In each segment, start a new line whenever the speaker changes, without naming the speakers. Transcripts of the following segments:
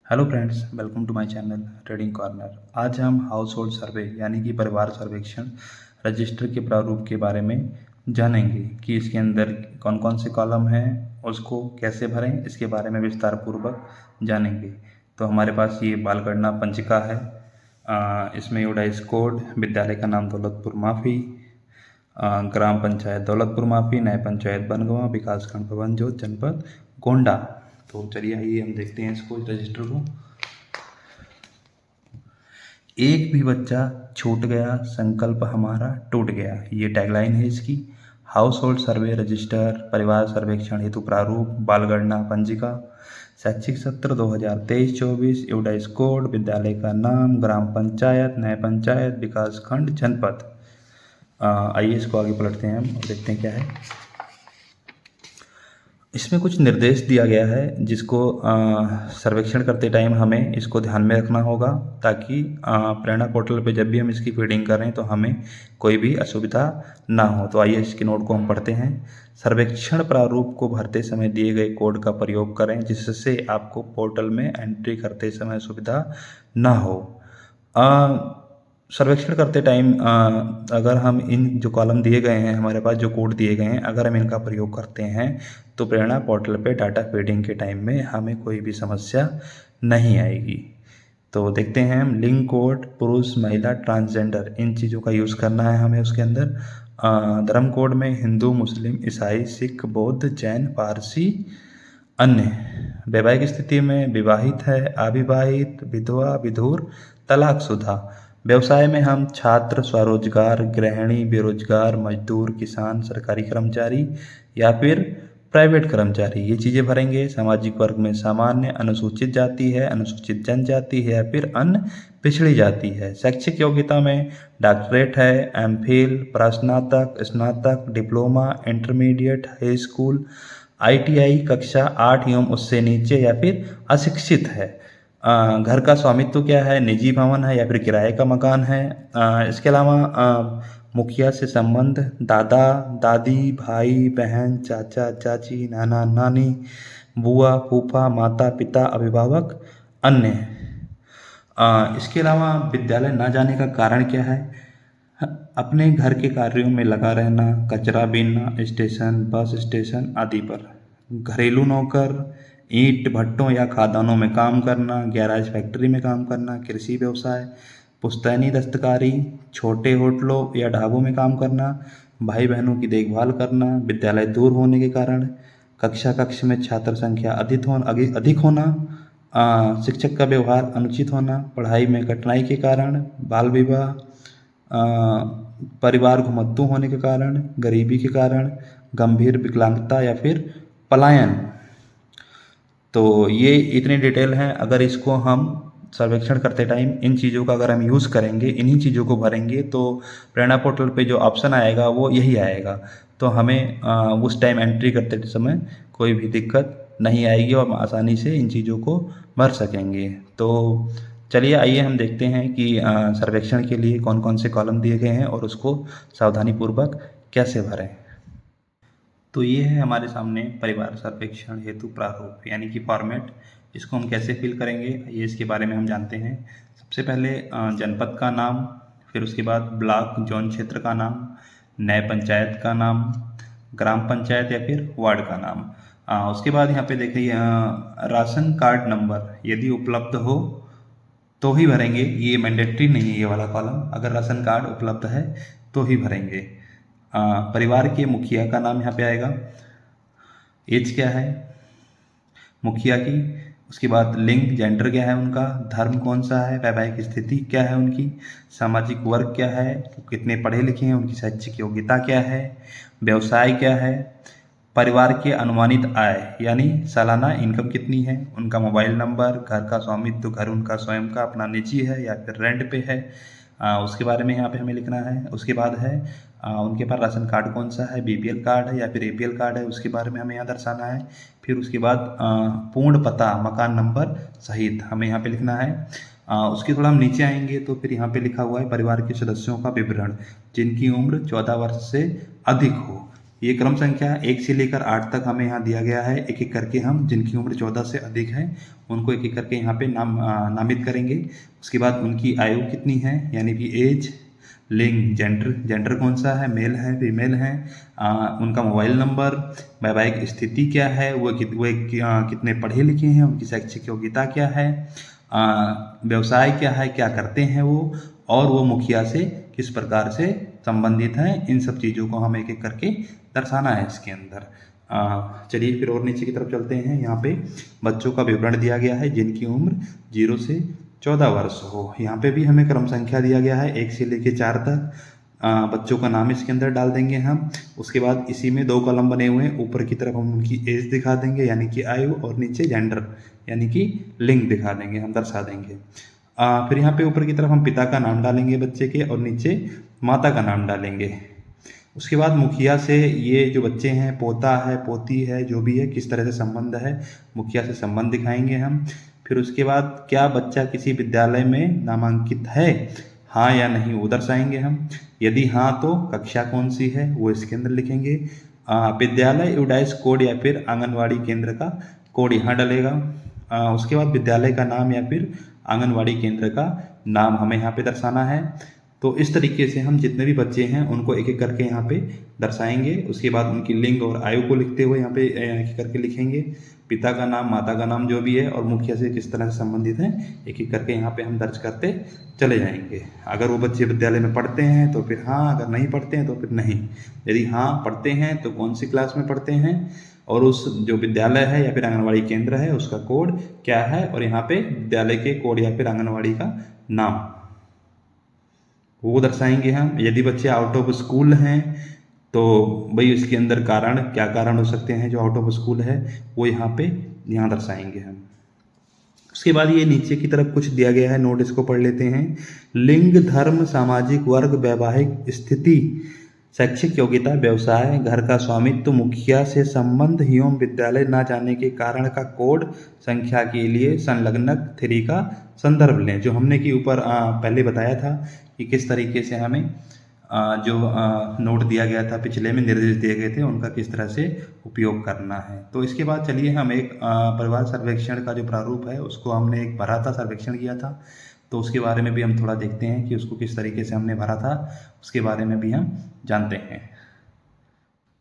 Hello friends, welcome to my channel trading corner. आज हम house hold सर्वे यानी कि परिवार सर्वेक्षण रजिस्टर के प्रारूप के बारे में जानेंगे कि इसके अंदर कौन कौन से कॉलम हैं, उसको कैसे भरें, इसके बारे में विस्तार पूर्वक जानेंगे। तो हमारे पास ये बालगणना पंचिका है। इसमें यूडाइस कोड, विद्यालय का नाम दौलतपुर माफी, ग्राम पंचायत दौलतपुर माफी, न्याय पंचायत बनगवा, विकासखंड भवनजोत, जनपद गोंडा। तो चलिए आइए हम देखते हैं इसको, रजिस्टर को। एक भी बच्चा छूट गया, संकल्प हमारा टूट गया, ये टैगलाइन है इसकी। हाउस होल्ड सर्वे रजिस्टर, परिवार सर्वेक्षण हेतु प्रारूप, बालगणना पंजिका, शैक्षिक सत्र 2023-24, यूडाइस कोड, विद्यालय का नाम, ग्राम पंचायत, न्याय पंचायत, विकास खंड, जनपद। आइए इसको आगे पलटते हैं हम और देखते हैं क्या है इसमें। कुछ निर्देश दिया गया है जिसको सर्वेक्षण करते टाइम हमें इसको ध्यान में रखना होगा, ताकि प्रेरणा पोर्टल पे जब भी हम इसकी फीडिंग करें तो हमें कोई भी असुविधा ना हो। तो आइए इसके नोट को हम पढ़ते हैं। सर्वेक्षण प्रारूप को भरते समय दिए गए कोड का प्रयोग करें जिससे आपको पोर्टल में एंट्री करते समय सुविधा ना हो। सर्वेक्षण करते टाइम अगर हम इन जो कॉलम दिए गए हैं, हमारे पास जो कोड दिए गए हैं, अगर हम इनका प्रयोग करते हैं तो प्रेरणा पोर्टल पे डाटा फीडिंग के टाइम में हमें कोई भी समस्या नहीं आएगी। तो देखते हैं हम। लिंग कोड, पुरुष, महिला, ट्रांसजेंडर, इन चीज़ों का यूज़ करना है हमें उसके अंदर। धर्म कोड में हिंदू, मुस्लिम, ईसाई, सिख, बौद्ध, जैन, पारसी, अन्य। वैवाहिक स्थिति में विवाहित है, अविवाहित, विधवा, विधुर, तलाकशुदा। व्यवसाय में हम छात्र, स्वरोजगार, गृहिणी, बेरोजगार, मजदूर, किसान, सरकारी कर्मचारी या फिर प्राइवेट कर्मचारी, ये चीज़ें भरेंगे। सामाजिक वर्ग में सामान्य, अनुसूचित जाति है, अनुसूचित जनजाति है या फिर अन्य पिछड़ी जाति है। शैक्षिक योग्यता में डॉक्टरेट है, एमफिल, प्रास्नातक, स्नातक, diploma, intermediate, high school, ITI कक्षा 8 एवं उससे नीचे या फिर अशिक्षित है। घर का स्वामित्व क्या है, निजी भवन है या फिर किराए का मकान है। इसके अलावा मुखिया से संबंध, दादा दादी, भाई बहन, चाचा चाची, नाना नानी, बुआ फूफा, माता पिता, अभिभावक, अन्य। इसके अलावा विद्यालय ना जाने का कारण क्या है? अपने घर के कार्यों में लगा रहना, कचरा बीनना, स्टेशन, बस स्टेशन आदि पर। घरेलू नौकर, ईंट भट्टों या खदानों में काम करना, गैराज फैक्ट्री में काम करना, कृषि व्यवसाय, पुश्तैनी दस्तकारी, छोटे होटलों या ढाबों में काम करना, भाई बहनों की देखभाल करना, विद्यालय दूर होने के कारण, कक्ष में छात्र संख्या अधिक होना, शिक्षक का व्यवहार अनुचित होना, पढ़ाई में कठिनाई के कारण, बाल विवाह, परिवार घुमत्तू होने के कारण, गरीबी के कारण, गंभीर विकलांगता या फिर पलायन। तो ये इतनी डिटेल हैं। अगर इसको हम सर्वेक्षण करते टाइम इन चीज़ों का अगर हम यूज़ करेंगे, इन्हीं चीज़ों को भरेंगे, तो प्रेरणा पोर्टल पे जो ऑप्शन आएगा वो यही आएगा। तो हमें उस टाइम एंट्री करते समय कोई भी दिक्कत नहीं आएगी और हम आसानी से इन चीज़ों को भर सकेंगे। तो चलिए आइए हम देखते हैं कि सर्वेक्षण के लिए कौन कौन से कॉलम दिए गए हैं और उसको सावधानीपूर्वक कैसे भरें। तो ये है हमारे सामने परिवार सर्वेक्षण हेतु प्रारूप यानी कि फॉर्मेट। इसको हम कैसे फिल करेंगे ये इसके बारे में हम जानते हैं। सबसे पहले जनपद का नाम, फिर उसके बाद ब्लॉक जोन क्षेत्र का नाम, नए पंचायत का नाम, ग्राम पंचायत या फिर वार्ड का नाम। उसके बाद यहाँ पे देखिए राशन कार्ड नंबर यदि उपलब्ध हो तो ही भरेंगे, ये मैंडेटरी नहीं है ये वाला कॉलम। अगर राशन कार्ड उपलब्ध है तो ही भरेंगे। परिवार के मुखिया का नाम यहाँ पे आएगा, एज क्या है मुखिया की, उसके बाद लिंग जेंडर क्या है उनका, धर्म कौन सा है, वैवाहिक स्थिति क्या है उनकी, सामाजिक वर्ग क्या है, कितने पढ़े लिखे हैं, उनकी शैक्षिक योग्यता क्या है, व्यवसाय क्या है, परिवार के अनुमानित आय यानी सालाना इनकम कितनी है, उनका मोबाइल नंबर, घर का स्वामित्व, घर उनका स्वयं का अपना निजी है या फिर रेंट पे है, उसके बारे में यहाँ पे हमें लिखना है। उसके बाद है उनके पास राशन कार्ड कौन सा है, BPL कार्ड है या फिर APL कार्ड है, उसके बारे में हमें यहाँ दर्शाना है। फिर उसके बाद पूर्ण पता, मकान नंबर सहित हमें यहाँ पे लिखना है। उसके थोड़ा हम नीचे आएंगे तो फिर यहाँ पे लिखा हुआ है परिवार के सदस्यों का विवरण जिनकी उम्र 14 वर्ष से अधिक हो। ये क्रम संख्या 1 से लेकर 8 तक हमें यहाँ दिया गया है। एक एक करके हम जिनकी उम्र 14 से अधिक है उनको एक एक करके यहाँ पे नामित करेंगे। उसके बाद उनकी आयु कितनी है, यानी कि एज, लिंग, जेंडर कौन सा है, मेल है फीमेल है, उनका मोबाइल नंबर, वैवाहिक स्थिति क्या है, कितने पढ़े लिखे हैं, उनकी शैक्षिक योग्यता क्या है, व्यवसाय क्या है, क्या करते हैं वो, और वो मुखिया से किस प्रकार से संबंधित हैं। इन सब चीज़ों को हमें एक एक करके दर्शाना है इसके अंदर। चलिए फिर और नीचे की तरफ चलते हैं। यहाँ पे बच्चों का विवरण दिया गया है जिनकी उम्र 0 से 14 वर्ष हो। यहाँ पे भी हमें क्रम संख्या दिया गया है 1 से लेके 4 तक। बच्चों का नाम इसके अंदर डाल देंगे हम। उसके बाद इसी में 2 कॉलम बने हुए हैं। ऊपर की तरफ हम उनकी एज दिखा देंगे यानी कि आयु, और नीचे जेंडर यानी कि लिंग दिखा देंगे, हम दर्शा देंगे। फिर यहाँ पे ऊपर की तरफ हम पिता का नाम डालेंगे बच्चे के, और नीचे माता का नाम डालेंगे। उसके बाद मुखिया से ये जो बच्चे हैं, पोता है पोती है जो भी है, किस तरह से संबंध है, मुखिया से संबंध दिखाएंगे हम। फिर उसके बाद क्या बच्चा किसी विद्यालय में नामांकित है, हाँ या नहीं, वो दर्शाएंगे हम। यदि हाँ तो कक्षा कौन सी है वो इसके अंदर लिखेंगे। विद्यालय यूडाइस कोड या फिर आंगनवाड़ी केंद्र का कोड यहाँ डलेगा। उसके बाद विद्यालय का नाम या फिर आंगनवाड़ी केंद्र का नाम हमें यहाँ पे दर्शाना है। तो इस तरीके से हम जितने भी बच्चे हैं उनको एक एक करके यहाँ पे दर्शाएंगे। उसके बाद उनकी लिंग और आयु को लिखते हुए यहाँ पे एक एक करके लिखेंगे। पिता का नाम, माता का नाम जो भी है, और मुखिया से किस तरह से संबंधित हैं, एक एक करके यहाँ पे हम दर्ज करते चले जाएंगे। अगर वो बच्चे विद्यालय में पढ़ते हैं तो फिर हाँ, अगर नहीं पढ़ते हैं तो फिर नहीं। यदि हाँ पढ़ते हैं तो कौन सी क्लास में पढ़ते हैं, और उस जो विद्यालय है या फिर आंगनवाड़ी केंद्र है उसका कोड क्या है, और यहाँ पे विद्यालय के कोड या फिर आंगनवाड़ी का नाम वो दर्शाएंगे हम। यदि बच्चे आउट ऑफ स्कूल हैं तो भाई इसके अंदर कारण, क्या कारण हो सकते हैं जो आउट ऑफ स्कूल है, वो यहाँ दर्शाएंगे हम। उसके बाद ये नीचे की तरफ कुछ दिया गया है, नोट इसको पढ़ लेते हैं। लिंग, धर्म, सामाजिक वर्ग, वैवाहिक स्थिति, शैक्षिक योग्यता, व्यवसाय, घर का स्वामित्व, मुखिया से संबंध एवं विद्यालय न जाने के कारण का कोड संख्या के लिए संलग्नक 3 का संदर्भ लें। जो हमने कि ऊपर पहले बताया था कि किस तरीके से हमें जो नोट दिया गया था, पिछले में निर्देश दिए गए थे, उनका किस तरह से उपयोग करना है। तो इसके बाद चलिए हम एक परिवार सर्वेक्षण का जो प्रारूप है उसको हमने एक भरा था, सर्वेक्षण किया था, तो उसके बारे में भी हम थोड़ा देखते हैं कि उसको किस तरीके से हमने भरा था, उसके बारे में भी हम जानते हैं।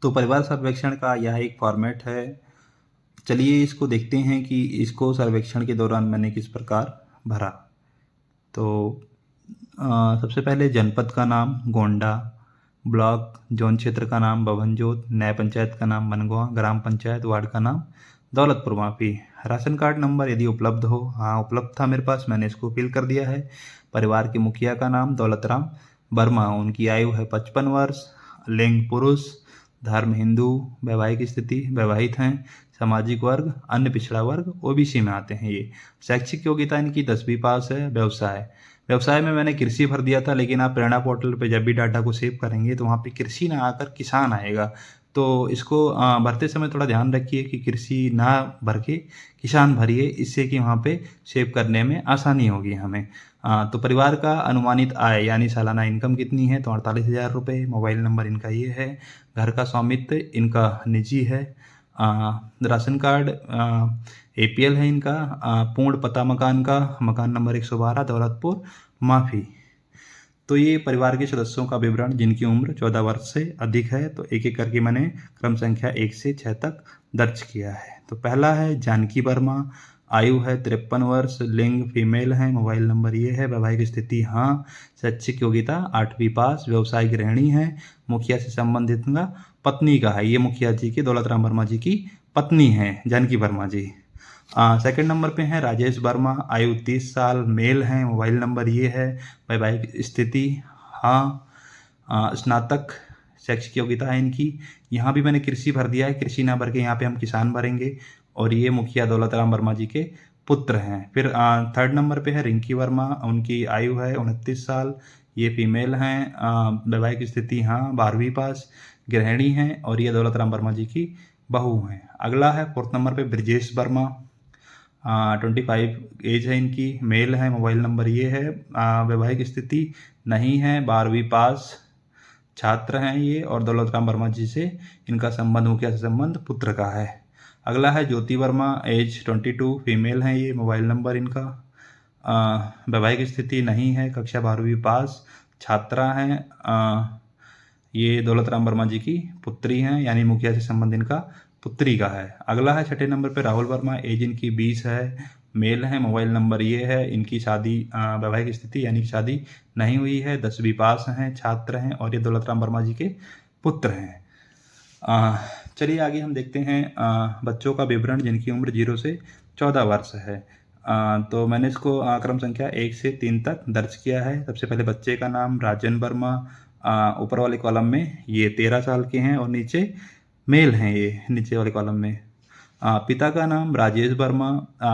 तो परिवार सर्वेक्षण का यह एक फॉर्मेट है। चलिए इसको देखते हैं कि इसको सर्वेक्षण के दौरान मैंने किस प्रकार भरा। तो सबसे पहले जनपद का नाम गोंडा, ब्लॉक जोन क्षेत्र का नाम बभनजोत, न्याय पंचायत का नाम बनगांव, ग्राम पंचायत वार्ड का नाम दौलतपुर माफी, राशन कार्ड नंबर यदि उपलब्ध हो, हाँ उपलब्ध था मेरे पास, मैंने इसको फिल कर दिया है। परिवार के मुखिया का नाम दौलतराम वर्मा, उनकी आयु है 55 वर्ष, लिंग पुरुष, धर्म हिंदू, वैवाहिक स्थिति वैवाहित हैं, सामाजिक वर्ग अन्य पिछड़ा वर्ग ओबीसी में आते हैं ये। शैक्षिक योग्यता इनकी 10वीं पास है। व्यवसाय में मैंने कृषि भर दिया था, लेकिन आप प्रेरणा पोर्टल पे जब भी डाटा को सेव करेंगे तो वहाँ पे कृषि ना आकर किसान आएगा, तो इसको भरते समय थोड़ा ध्यान रखिए कि कृषि ना भर के किसान भरिए, इससे कि वहाँ पे सेव करने में आसानी होगी हमें। तो परिवार का अनुमानित आय यानी सालाना इनकम कितनी है, तो 48,000 रुपये। मोबाइल नंबर इनका ये है। घर का स्वामित्व इनका निजी है। राशन कार्ड APL है इनका। पूर्ण पता मकान का, मकान नंबर 112 दौलतपुर माफी। तो ये परिवार के सदस्यों का विवरण जिनकी उम्र 14 वर्ष से अधिक है। तो एक एक करके मैंने क्रम संख्या 1 से 6 तक दर्ज किया है। तो पहला है जानकी वर्मा, आयु है 53 वर्ष, लिंग फीमेल है, मोबाइल नंबर ये है, वैवाहिक स्थिति हाँ, शैक्षिक योग्यता 8वीं पास, व्यवसाय गृहिणी है, मुखिया से संबंधित का पत्नी का है, ये मुखिया जी की दौलतराम वर्मा जी की पत्नी है जानकी वर्मा जी। सेकंड नंबर पे है राजेश वर्मा, आयु 30 साल, मेल है, मोबाइल नंबर ये है, वैवाहिक स्थिति हाँ, स्नातक शैक्षिक योग्यता है इनकी। यहाँ भी मैंने कृषि भर दिया है, कृषि ना भर के यहाँ पे हम किसान भरेंगे, और ये मुखिया दौलतराम वर्मा जी के पुत्र हैं। फिर थर्ड नंबर पे है रिंकी वर्मा, उनकी आयु है 29 साल, ये फीमेल हैं, वैवाहिक स्थिति हाँ, 12वीं पास, गृहिणी हैं, और ये दौलतराम वर्मा जी की बहू हैं। अगला है फोर्थ नंबर पे ब्रजेश वर्मा, 25 एज है इनकी, मेल है, मोबाइल नंबर ये है, वैवाहिक स्थिति नहीं है, 12वीं पास, छात्र हैं ये, और दौलत राम वर्मा जी से इनका संबंध, मुखिया से संबंध पुत्र का है। अगला है ज्योति वर्मा, एज 22, फीमेल हैं ये, मोबाइल नंबर इनका, वैवाहिक स्थिति नहीं है, कक्षा 12वीं पास, छात्रा हैं। ये दौलत राम वर्मा जी की पुत्री हैं, यानी मुखिया से संबंध इनका पुत्री का है। अगला है छठे नंबर पे राहुल वर्मा, एज इनकी 20 है, मेल है, मोबाइल नंबर ये है, इनकी शादी, वैवाहिक स्थिति यानी कि शादी नहीं हुई है, 10वीं पास हैं, छात्र हैं, और ये दौलत राम वर्मा जी के पुत्र हैं। चलिए आगे हम देखते हैं बच्चों का विवरण जिनकी उम्र 0 से 14 वर्ष है। तो मैंने इसको क्रम संख्या 1 से 3 तक दर्ज किया है। सबसे पहले बच्चे का नाम राजन वर्मा, ऊपर वाले कॉलम में ये 13 साल के हैं, और नीचे मेल हैं ये नीचे वाले कॉलम में। पिता का नाम राजेश वर्मा,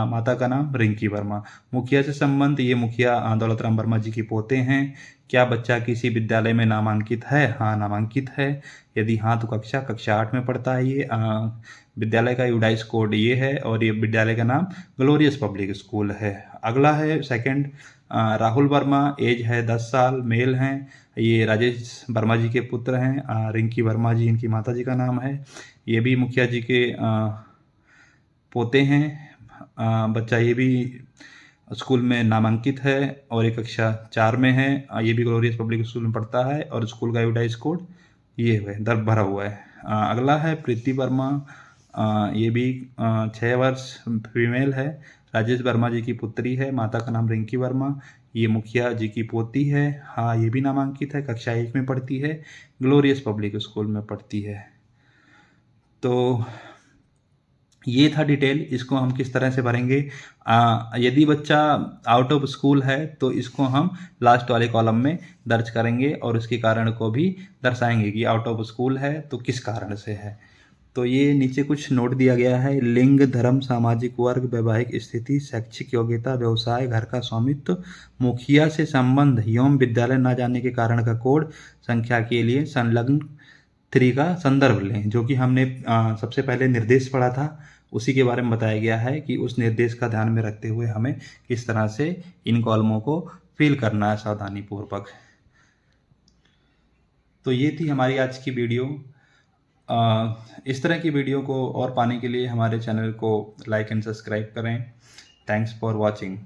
माता का नाम रिंकी वर्मा। मुखिया से संबंध, ये मुखिया दौलत राम वर्मा जी के पोते हैं। क्या बच्चा किसी विद्यालय में नामांकित है? हाँ, नामांकित है। यदि हाँ तो कक्षा 8 में पढ़ता है ये। विद्यालय का यूडाइस कोड ये है, और ये विद्यालय का नाम ग्लोरियस पब्लिक स्कूल है। अगला है सेकंड, राहुल वर्मा, एज है 10 साल, मेल हैं, ये राजेश वर्मा जी के पुत्र हैं। रिंकी वर्मा जी इनकी माता जी का नाम है। ये भी मुखिया जी के पोते हैं। बच्चा ये भी स्कूल में नामांकित है, और ये कक्षा 4 में है। ये भी ग्लोरियस पब्लिक स्कूल में पढ़ता है, और स्कूल का यूडाइस कोड ये है, दर्ज भरा हुआ है। अगला है प्रीति वर्मा, ये भी 6 वर्ष, फीमेल है, राजेश वर्मा जी की पुत्री है, माता का नाम रिंकी वर्मा, ये मुखिया जी की पोती है। हाँ, ये भी नामांकित है, कक्षा 1 में पढ़ती है, ग्लोरियस पब्लिक स्कूल में पढ़ती है। तो ये था डिटेल, इसको हम किस तरह से भरेंगे। यदि बच्चा आउट ऑफ स्कूल है तो इसको हम लास्ट वाले कॉलम में दर्ज करेंगे, और उसके कारण को भी दर्शाएंगे कि आउट ऑफ स्कूल है तो किस कारण से है। तो ये नीचे कुछ नोट दिया गया है। लिंग, धर्म, सामाजिक वर्ग, वैवाहिक स्थिति, शैक्षिक योग्यता, व्यवसाय, घर का स्वामित्व, मुखिया से संबंध एवं विद्यालय न जाने के कारण का कोड, संख्या के लिए संलग्न 3 का संदर्भ लें। जो कि हमने सबसे पहले निर्देश पढ़ा था, उसी के बारे में बताया गया है कि उस निर्देश का ध्यान में रखते हुए हमें किस तरह से इन कॉलमों को फिल करना है सावधानीपूर्वक। तो ये थी हमारी आज की वीडियो। इस तरह की वीडियो को और पाने के लिए हमारे चैनल को लाइक एंड सब्सक्राइब करें। Thanks for watching.